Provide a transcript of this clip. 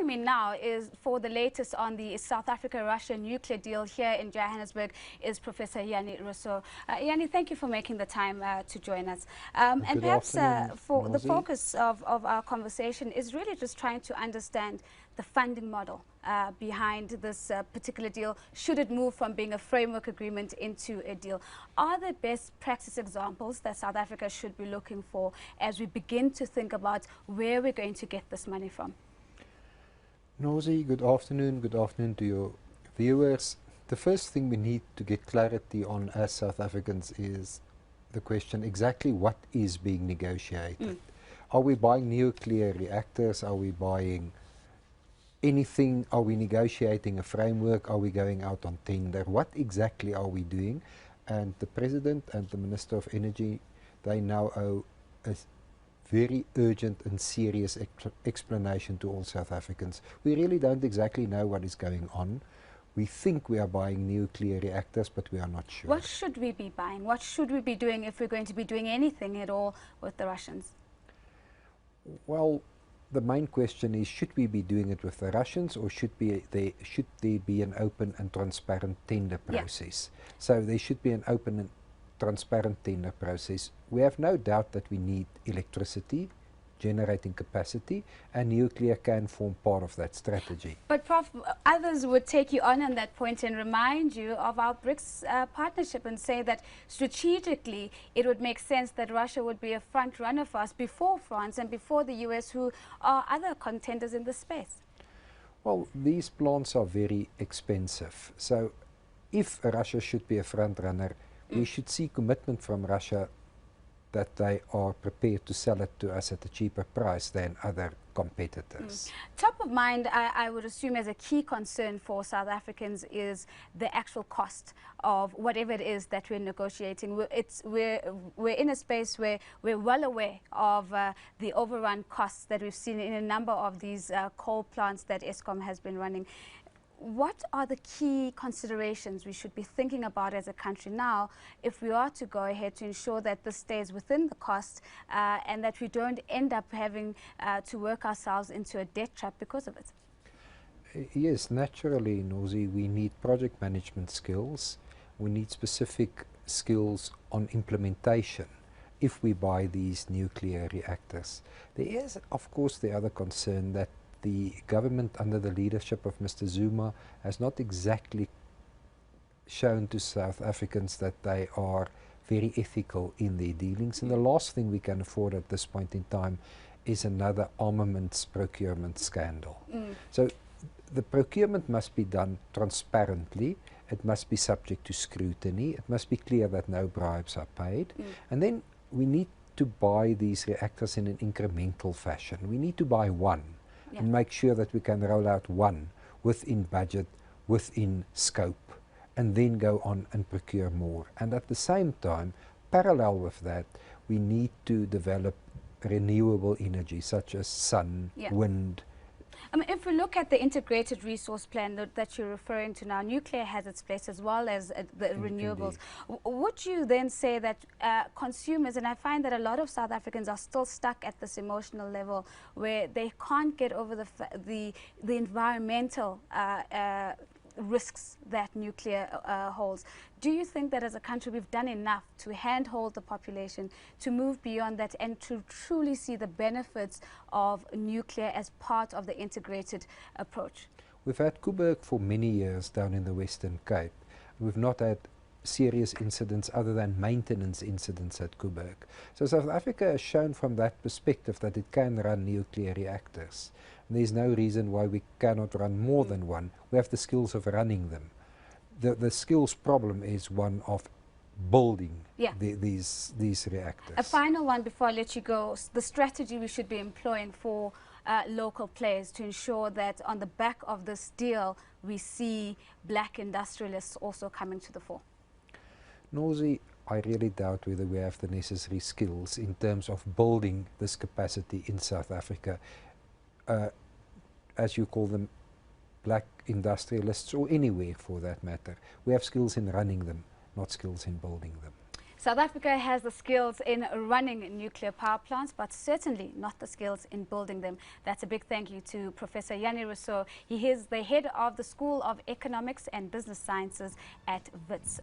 joining me now is for the latest on the South Africa-Russia nuclear deal here in Johannesburg is Professor Jannie Rossouw. Jannie, thank you for making the time to join us. And perhaps for the focus of our conversation is really just trying to understand the funding model behind this particular deal, should it move from being a framework agreement into a deal. Are there best practice examples that South Africa should be looking for as we begin to think about where we're going to get this money from? Nozi, good afternoon to your viewers. The first thing we need to get clarity on as South Africans is the question exactly what is being negotiated. Are we buying nuclear reactors? Are we buying anything? Are we negotiating a framework? Are we going out on tender? What exactly are we doing? And the President and the Minister of Energy, they now owe a very urgent and serious explanation to all South Africans. We really don't exactly know what is going on. We think we are buying nuclear reactors, but we are not sure. What should we be buying? What should we be doing if we're going to be doing anything at all with the Russians? Well, the main question is, should we be doing it with the Russians, or should there be an open and transparent tender process? Yeah. So there should be an open and transparent tender process. We have no doubt that we need electricity, generating capacity, and nuclear can form part of that strategy. But Prof, others would take you on that point and remind you of our BRICS partnership and say that strategically it would make sense that Russia would be a front runner for us before France and before the US, who are other contenders in the space. Well, these plants are very expensive. So if Russia should be a front runner, we should see commitment from Russia that they are prepared to sell it to us at a cheaper price than other competitors. Top of mind, I would assume, as a key concern for South Africans is the actual cost of whatever it is that we're negotiating. We're in a space where we're well aware of the overrun costs that we've seen in a number of these coal plants that Eskom has been running. What are the key considerations we should be thinking about as a country now if we are to go ahead to ensure that this stays within the cost and that we don't end up having to work ourselves into a debt trap because of it? Yes, naturally, Nozi, we need project management skills. We need specific skills on implementation if we buy these nuclear reactors. There is, of course, the other concern that the government under the leadership of Mr. Zuma has not exactly shown to South Africans that they are very ethical in their dealings. And the last thing we can afford at this point in time is another armaments procurement scandal. So the procurement must be done transparently. It must be subject to scrutiny. It must be clear that no bribes are paid. And then we need to buy these reactors in an incremental fashion. We need to buy one. And make sure that we can roll out one within budget, within scope, and then go on and procure more. And at the same time, parallel with that, we need to develop renewable energy such as sun, wind. I mean, if we look at the integrated resource plan that you're referring to now, nuclear has its place as well as the renewables. Would you then say that consumers, and I find that a lot of South Africans are still stuck at this emotional level where they can't get over the environmental risks that nuclear holds. Do you think that as a country we've done enough to handhold the population to move beyond that and to truly see the benefits of nuclear as part of the integrated approach? We've had Koeberg for many years down in the Western Cape. We've not had serious incidents other than maintenance incidents at Koeberg. So South Africa has shown from that perspective that it can run nuclear reactors. And there's no reason why we cannot run more than one. We have the skills of running them. The skills problem is one of building these reactors. A final one before I let you go, the strategy we should be employing for local players to ensure that on the back of this deal we see black industrialists also coming to the fore. Nozi, I really doubt whether we have the necessary skills in terms of building this capacity in South Africa. As you call them, black industrialists, or anywhere for that matter. We have skills in running them, not skills in building them. South Africa has the skills in running nuclear power plants, but certainly not the skills in building them. That's a big thank you to Professor Jannie Rossouw. He is the head of the School of Economics and Business Sciences at Wits.